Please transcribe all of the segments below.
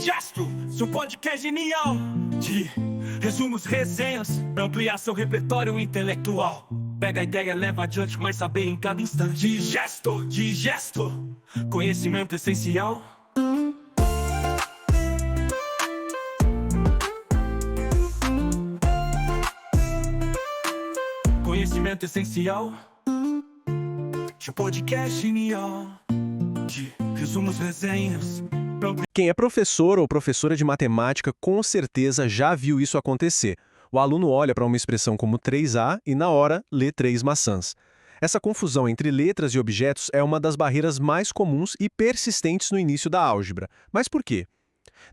Digesto, seu podcast genial de resumos, resenhas, ampliar seu repertório intelectual. Pega a ideia, leva adiante, mas saber em cada instante. Digesto, conhecimento essencial. Conhecimento essencial de podcast genial de resumos, resenhas. Quem é professor ou professora de matemática com certeza já viu isso acontecer. O aluno olha para uma expressão como 3A e, na hora, lê 3 maçãs. Essa confusão entre letras e objetos é uma das barreiras mais comuns e persistentes no início da álgebra. Mas por quê?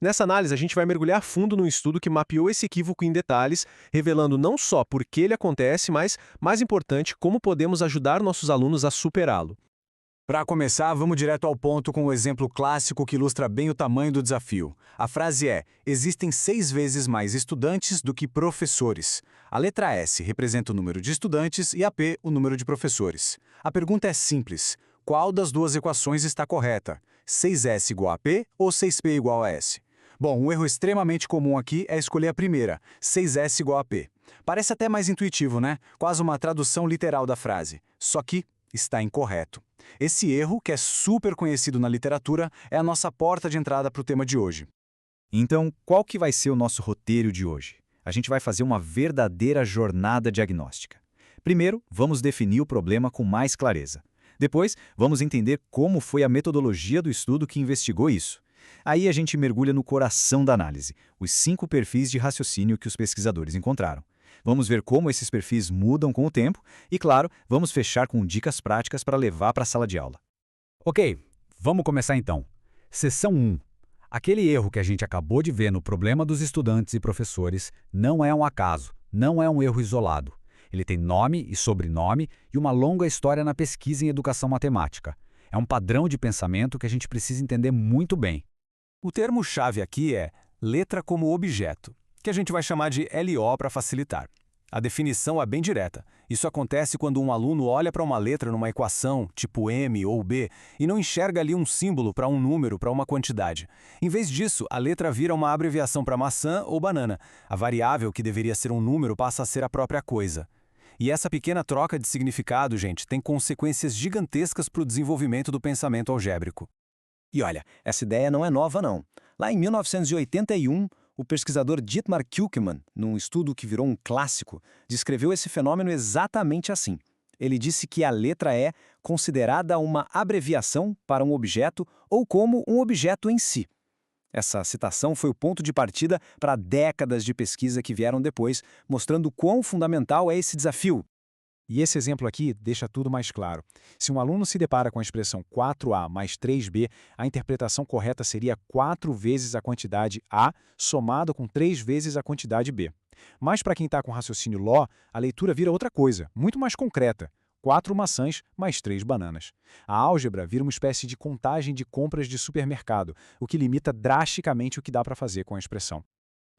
Nessa análise, a gente vai mergulhar fundo num estudo que mapeou esse equívoco em detalhes, revelando não só por que ele acontece, mas, mais importante, como podemos ajudar nossos alunos a superá-lo. Para começar, vamos direto ao ponto com um exemplo clássico que ilustra bem o tamanho do desafio. A frase é: existem 6 vezes mais estudantes do que professores. A letra S representa o número de estudantes e a P o número de professores. A pergunta é simples: qual das duas equações está correta? 6S igual a P ou 6P igual a S? Bom, um erro extremamente comum aqui é escolher a primeira, 6S igual a P. Parece até mais intuitivo, né? Quase uma tradução literal da frase. Só que está incorreto. Esse erro, que é super conhecido na literatura, é a nossa porta de entrada para o tema de hoje. Então, qual que vai ser o nosso roteiro de hoje? A gente vai fazer uma verdadeira jornada diagnóstica. Primeiro, vamos definir o problema com mais clareza. Depois, vamos entender como foi a metodologia do estudo que investigou isso. Aí a gente mergulha no coração da análise, os 5 perfis de raciocínio que os pesquisadores encontraram. Vamos ver como esses perfis mudam com o tempo e, claro, vamos fechar com dicas práticas para levar para a sala de aula. Ok, vamos começar então. Seção 1. Aquele erro que a gente acabou de ver no problema dos estudantes e professores não é um acaso, não é um erro isolado. Ele tem nome e sobrenome e uma longa história na pesquisa em educação matemática. É um padrão de pensamento que a gente precisa entender muito bem. O termo-chave aqui é letra como objeto, que a gente vai chamar de LO para facilitar. A definição é bem direta. Isso acontece quando um aluno olha para uma letra numa equação, tipo M ou B, e não enxerga ali um símbolo para um número, para uma quantidade. Em vez disso, a letra vira uma abreviação para maçã ou banana. A variável, que deveria ser um número, passa a ser a própria coisa. E essa pequena troca de significado, gente, tem consequências gigantescas para o desenvolvimento do pensamento algébrico. E olha, essa ideia não é nova não. Lá em 1981, o pesquisador Dietmar Kühlmann, num estudo que virou um clássico, descreveu esse fenômeno exatamente assim. Ele disse que a letra é considerada uma abreviação para um objeto ou como um objeto em si. Essa citação foi o ponto de partida para décadas de pesquisa que vieram depois, mostrando quão fundamental é esse desafio. E esse exemplo aqui deixa tudo mais claro. Se um aluno se depara com a expressão 4A mais 3B, a interpretação correta seria 4 vezes a quantidade A somado com 3 vezes a quantidade B. Mas para quem está com raciocínio LO, a leitura vira outra coisa, muito mais concreta. 4 maçãs mais 3 bananas. A álgebra vira uma espécie de contagem de compras de supermercado, o que limita drasticamente o que dá para fazer com a expressão.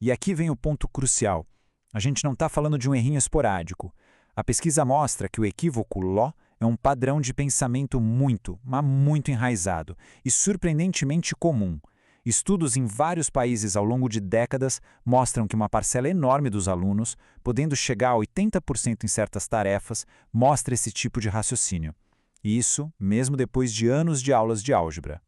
E aqui vem o ponto crucial. A gente não está falando de um errinho esporádico. A pesquisa mostra que o equívoco LO é um padrão de pensamento muito, mas muito enraizado e surpreendentemente comum. Estudos em vários países ao longo de décadas mostram que uma parcela enorme dos alunos, podendo chegar a 80% em certas tarefas, mostra esse tipo de raciocínio. E isso mesmo depois de anos de aulas de álgebra.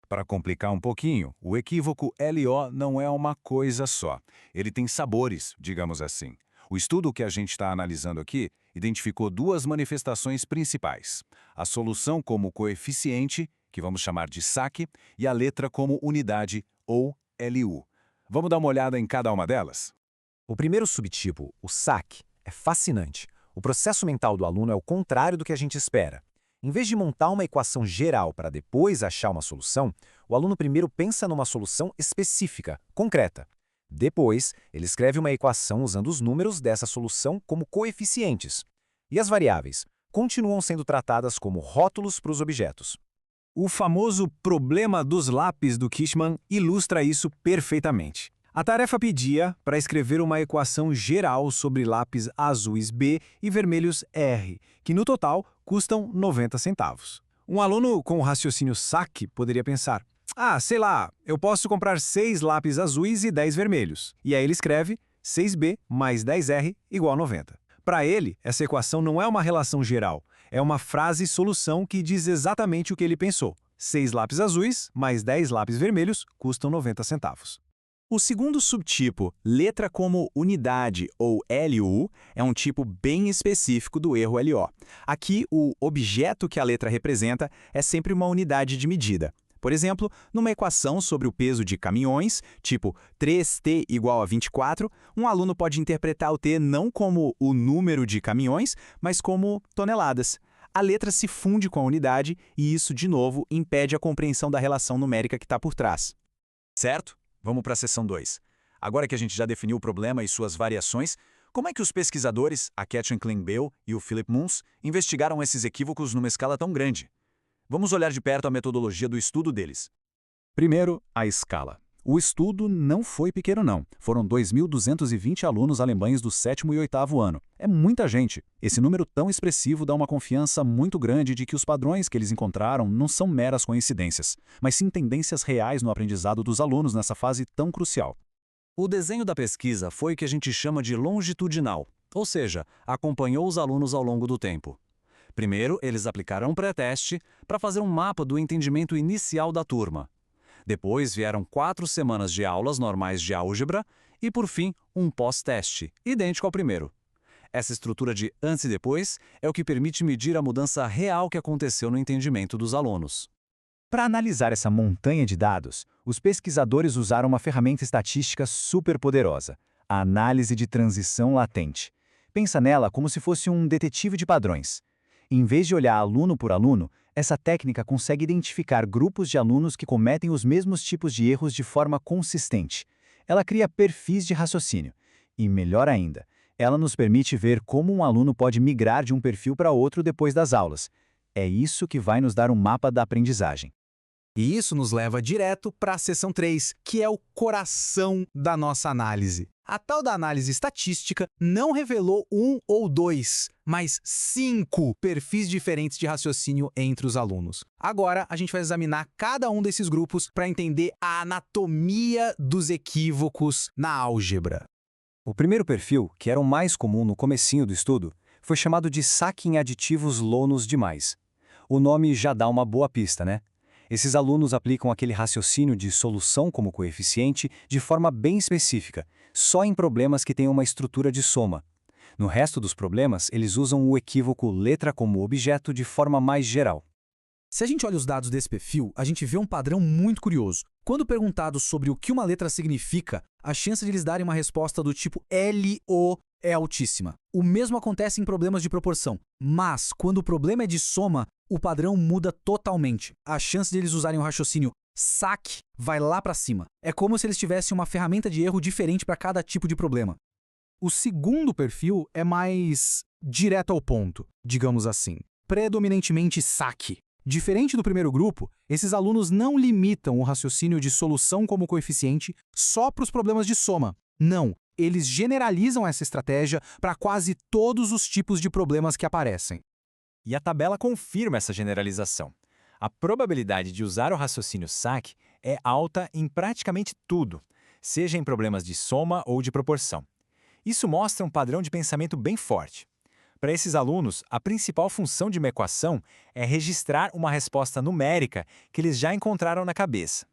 Para complicar um pouquinho, o equívoco LO não é uma coisa só. Ele tem sabores, digamos assim. O estudo que a gente está analisando aqui identificou 2 manifestações principais: a solução como coeficiente, que vamos chamar de SAC, e a letra como unidade, ou LU. Vamos dar uma olhada em cada uma delas? O primeiro subtipo, o SAC, é fascinante. O processo mental do aluno é o contrário do que a gente espera. Em vez de montar uma equação geral para depois achar uma solução, o aluno primeiro pensa numa solução específica, concreta. Depois, ele escreve uma equação usando os números dessa solução como coeficientes. E as variáveis continuam sendo tratadas como rótulos para os objetos. O famoso problema dos lápis do Kishman ilustra isso perfeitamente. A tarefa pedia para escrever uma equação geral sobre lápis azuis B e vermelhos R, que no total custam 90 centavos. Um aluno com o raciocínio SAC poderia pensar: sei lá, eu posso comprar 6 lápis azuis e 10 vermelhos. E aí ele escreve 6B mais 10R igual a 90. Para ele, essa equação não é uma relação geral, é uma frase-solução que diz exatamente o que ele pensou. 6 lápis azuis mais 10 lápis vermelhos custam 90 centavos. O segundo subtipo, letra como unidade ou LU, é um tipo bem específico do erro LO. Aqui, o objeto que a letra representa é sempre uma unidade de medida. Por exemplo, numa equação sobre o peso de caminhões, tipo 3T igual a 24, um aluno pode interpretar o T não como o número de caminhões, mas como toneladas. A letra se funde com a unidade e isso, de novo, impede a compreensão da relação numérica que está por trás. Certo? Vamos para a seção 2. Agora que a gente já definiu o problema e suas variações, como é que os pesquisadores, a Kathleen Klein-Bell e o Philip Moons, investigaram esses equívocos numa escala tão grande? Vamos olhar de perto a metodologia do estudo deles. Primeiro, a escala. O estudo não foi pequeno não. Foram 2.220 alunos alemães do 7º e 8º ano. É muita gente. Esse número tão expressivo dá uma confiança muito grande de que os padrões que eles encontraram não são meras coincidências, mas sim tendências reais no aprendizado dos alunos nessa fase tão crucial. O desenho da pesquisa foi o que a gente chama de longitudinal, ou seja, acompanhou os alunos ao longo do tempo. Primeiro, eles aplicaram um pré-teste para fazer um mapa do entendimento inicial da turma. Depois vieram 4 semanas de aulas normais de álgebra e, por fim, um pós-teste, idêntico ao primeiro. Essa estrutura de antes e depois é o que permite medir a mudança real que aconteceu no entendimento dos alunos. Para analisar essa montanha de dados, os pesquisadores usaram uma ferramenta estatística super poderosa, a análise de transição latente. Pensa nela como se fosse um detetive de padrões. Em vez de olhar aluno por aluno, essa técnica consegue identificar grupos de alunos que cometem os mesmos tipos de erros de forma consistente. Ela cria perfis de raciocínio. E, melhor ainda, ela nos permite ver como um aluno pode migrar de um perfil para outro depois das aulas. É isso que vai nos dar um mapa da aprendizagem. E isso nos leva direto para a seção 3, que é o coração da nossa análise. A tal da análise estatística não revelou 1 ou 2, mas 5 perfis diferentes de raciocínio entre os alunos. Agora, a gente vai examinar cada um desses grupos para entender a anatomia dos equívocos na álgebra. O primeiro perfil, que era o mais comum no comecinho do estudo, foi chamado de saque em aditivos lonos demais. O nome já dá uma boa pista, né? Esses alunos aplicam aquele raciocínio de solução como coeficiente de forma bem específica, só em problemas que têm uma estrutura de soma. No resto dos problemas, eles usam o equívoco letra como objeto de forma mais geral. Se a gente olha os dados desse perfil, a gente vê um padrão muito curioso. Quando perguntados sobre o que uma letra significa, a chance de eles darem uma resposta do tipo LO é altíssima. O mesmo acontece em problemas de proporção. Mas, quando o problema é de soma, o padrão muda totalmente. A chance de eles usarem o raciocínio saque vai lá para cima. É como se eles tivessem uma ferramenta de erro diferente para cada tipo de problema. O segundo perfil é mais direto ao ponto, digamos assim. Predominantemente saque. Diferente do primeiro grupo, esses alunos não limitam o raciocínio de solução como coeficiente só para os problemas de soma. Não, eles generalizam essa estratégia para quase todos os tipos de problemas que aparecem. E a tabela confirma essa generalização. A probabilidade de usar o raciocínio saque é alta em praticamente tudo, seja em problemas de soma ou de proporção. Isso mostra um padrão de pensamento bem forte. Para esses alunos, a principal função de uma equação é registrar uma resposta numérica que eles já encontraram na cabeça.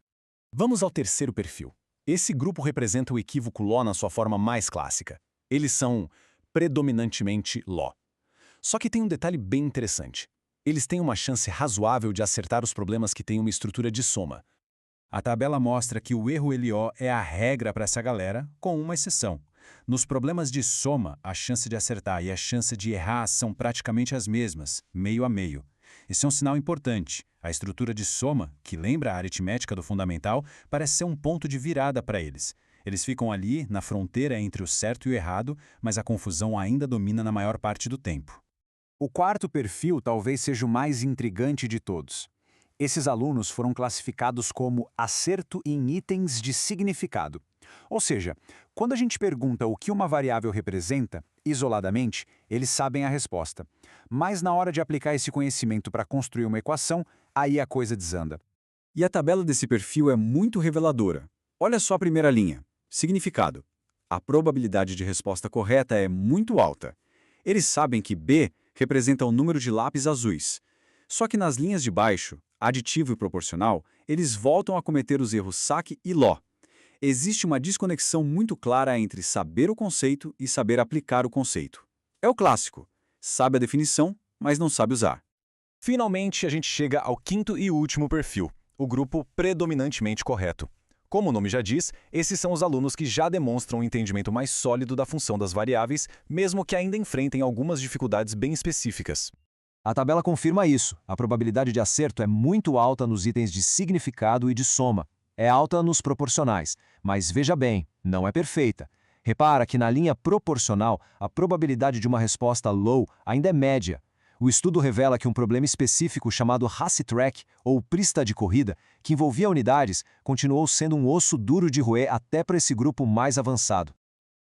Vamos ao terceiro perfil. Esse grupo representa o equívoco LO na sua forma mais clássica. Eles são predominantemente LO. Só que tem um detalhe bem interessante. Eles têm uma chance razoável de acertar os problemas que têm uma estrutura de soma. A tabela mostra que o erro LO é a regra para essa galera, com uma exceção. Nos problemas de soma, a chance de acertar e a chance de errar são praticamente as mesmas, meio a meio. Esse é um sinal importante. A estrutura de soma, que lembra a aritmética do fundamental, parece ser um ponto de virada para eles. Eles ficam ali, na fronteira entre o certo e o errado, mas a confusão ainda domina na maior parte do tempo. O quarto perfil talvez seja o mais intrigante de todos. Esses alunos foram classificados como acerto em itens de significado. Ou seja, quando a gente pergunta o que uma variável representa, isoladamente, eles sabem a resposta. Mas na hora de aplicar esse conhecimento para construir uma equação, aí a coisa desanda. E a tabela desse perfil é muito reveladora. Olha só a primeira linha. Significado. A probabilidade de resposta correta é muito alta. Eles sabem que B representa o número de lápis azuis. Só que nas linhas de baixo, aditivo e proporcional, eles voltam a cometer os erros saque e ló. Existe uma desconexão muito clara entre saber o conceito e saber aplicar o conceito. É o clássico. Sabe a definição, mas não sabe usar. Finalmente, a gente chega ao quinto e último perfil, o grupo predominantemente correto. Como o nome já diz, esses são os alunos que já demonstram um entendimento mais sólido da função das variáveis, mesmo que ainda enfrentem algumas dificuldades bem específicas. A tabela confirma isso. A probabilidade de acerto é muito alta nos itens de significado e de soma. É alta nos proporcionais, mas veja bem, não é perfeita. Repara que na linha proporcional, a probabilidade de uma resposta low ainda é média. O estudo revela que um problema específico chamado Racetrack, ou pista de corrida, que envolvia unidades, continuou sendo um osso duro de roer até para esse grupo mais avançado.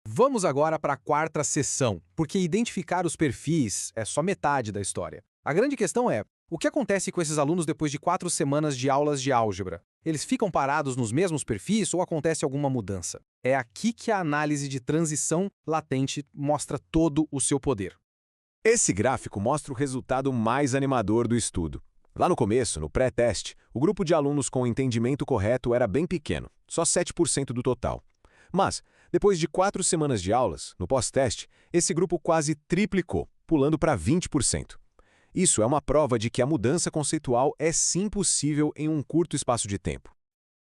Vamos agora para a quarta seção, porque identificar os perfis é só metade da história. A grande questão é, o que acontece com esses alunos depois de 4 semanas de aulas de álgebra? Eles ficam parados nos mesmos perfis ou acontece alguma mudança? É aqui que a análise de transição latente mostra todo o seu poder. Esse gráfico mostra o resultado mais animador do estudo. Lá no começo, no pré-teste, o grupo de alunos com o entendimento correto era bem pequeno, só 7% do total. Mas, depois de 4 semanas de aulas, no pós-teste, esse grupo quase triplicou, pulando para 20%. Isso é uma prova de que a mudança conceitual é sim possível em um curto espaço de tempo.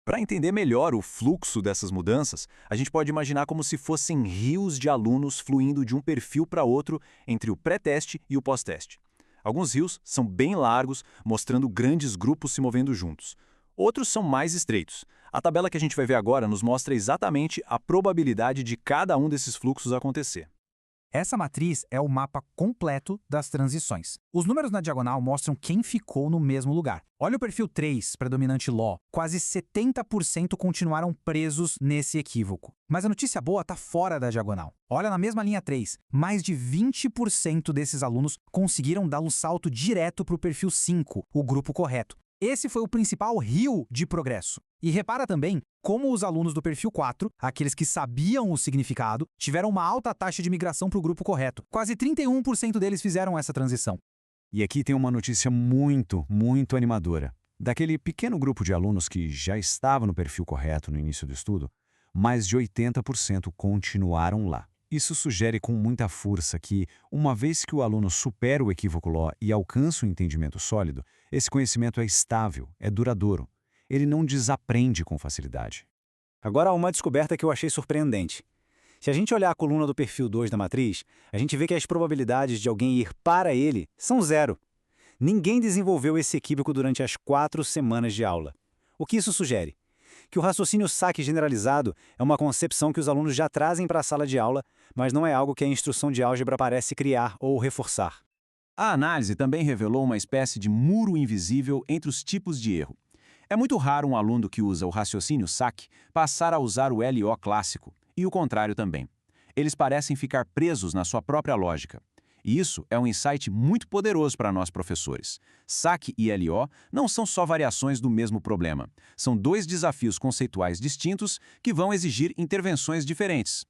Para entender melhor o fluxo dessas mudanças, a gente pode imaginar como se fossem rios de alunos fluindo de um perfil para outro entre o pré-teste e o pós-teste. Alguns rios são bem largos, mostrando grandes grupos se movendo juntos. Outros são mais estreitos. A tabela que a gente vai ver agora nos mostra exatamente a probabilidade de cada um desses fluxos acontecer. Essa matriz é o mapa completo das transições. Os números na diagonal mostram quem ficou no mesmo lugar. Olha o perfil 3, predominante Law. Quase 70% continuaram presos nesse equívoco. Mas a notícia boa está fora da diagonal. Olha na mesma linha 3. Mais de 20% desses alunos conseguiram dar um salto direto para o perfil 5, o grupo correto. Esse foi o principal rio de progresso. E repara também como os alunos do perfil 4, aqueles que sabiam o significado, tiveram uma alta taxa de migração para o grupo correto. Quase 31% deles fizeram essa transição. E aqui tem uma notícia muito animadora. Daquele pequeno grupo de alunos que já estava no perfil correto no início do estudo, mais de 80% continuaram lá. Isso sugere com muita força que, uma vez que o aluno supera o equívoco Law e alcança o entendimento sólido, esse conhecimento é estável, é duradouro. Ele não desaprende com facilidade. Agora há uma descoberta que eu achei surpreendente. Se a gente olhar a coluna do perfil 2 da matriz, a gente vê que as probabilidades de alguém ir para ele são 0. Ninguém desenvolveu esse equívoco durante as 4 semanas de aula. O que isso sugere? Que o raciocínio saque generalizado é uma concepção que os alunos já trazem para a sala de aula, mas não é algo que a instrução de álgebra parece criar ou reforçar. A análise também revelou uma espécie de muro invisível entre os tipos de erro. É muito raro um aluno que usa o raciocínio saque passar a usar o LO clássico, e o contrário também. Eles parecem ficar presos na sua própria lógica. E isso é um insight muito poderoso para nós professores. Saque e LO não são só variações do mesmo problema. São 2 desafios conceituais distintos que vão exigir intervenções diferentes.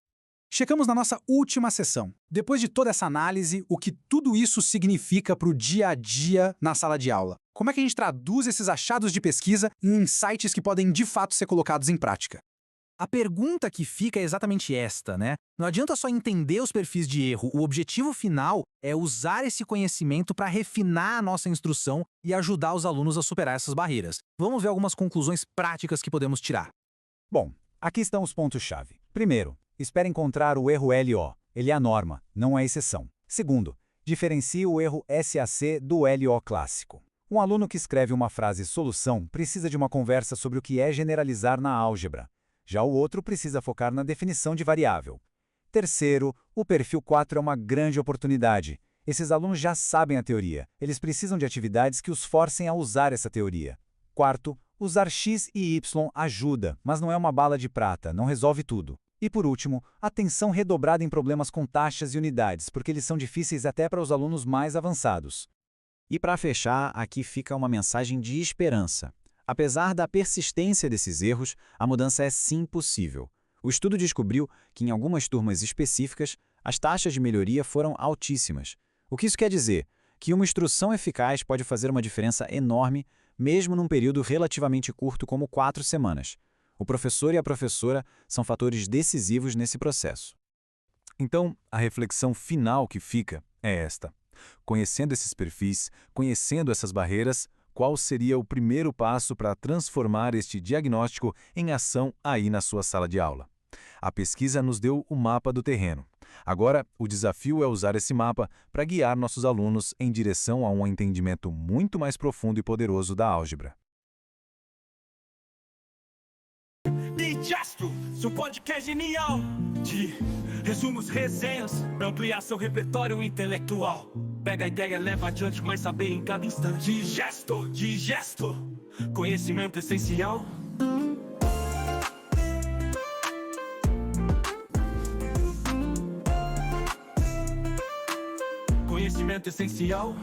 Chegamos na nossa última sessão. Depois de toda essa análise, o que tudo isso significa para o dia a dia na sala de aula? Como é que a gente traduz esses achados de pesquisa em insights que podem de fato ser colocados em prática? A pergunta que fica é exatamente esta, né? Não adianta só entender os perfis de erro. O objetivo final é usar esse conhecimento para refinar a nossa instrução e ajudar os alunos a superar essas barreiras. Vamos ver algumas conclusões práticas que podemos tirar. Bom, aqui estão os pontos-chave. Primeiro, espere encontrar o erro LO. Ele é a norma, não a exceção. Segundo, diferencie o erro SAC do LO clássico. Um aluno que escreve uma frase solução precisa de uma conversa sobre o que é generalizar na álgebra. Já o outro precisa focar na definição de variável. Terceiro, o perfil 4 é uma grande oportunidade. Esses alunos já sabem a teoria. Eles precisam de atividades que os forcem a usar essa teoria. Quarto, usar X e Y ajuda, mas não é uma bala de prata, não resolve tudo. E por último, atenção redobrada em problemas com taxas e unidades, porque eles são difíceis até para os alunos mais avançados. E para fechar, aqui fica uma mensagem de esperança. Apesar da persistência desses erros, a mudança é sim possível. O estudo descobriu que em algumas turmas específicas, as taxas de melhoria foram altíssimas. O que isso quer dizer? Que uma instrução eficaz pode fazer uma diferença enorme, mesmo num período relativamente curto como 4 semanas. O professor e a professora são fatores decisivos nesse processo. Então, a reflexão final que fica é esta. Conhecendo esses perfis, conhecendo essas barreiras, qual seria o primeiro passo para transformar este diagnóstico em ação aí na sua sala de aula? A pesquisa nos deu o mapa do terreno. Agora, o desafio é usar esse mapa para guiar nossos alunos em direção a um entendimento muito mais profundo e poderoso da álgebra. Digesto, seu podcast genial de resumos, resenhas, pra ampliar seu repertório intelectual. Pega a ideia, leva adiante, mas saber em cada instante. Digesto, conhecimento essencial. Conhecimento essencial.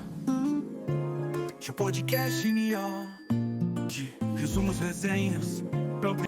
Seu podcast genial de resumos, resenhas, pra ampliar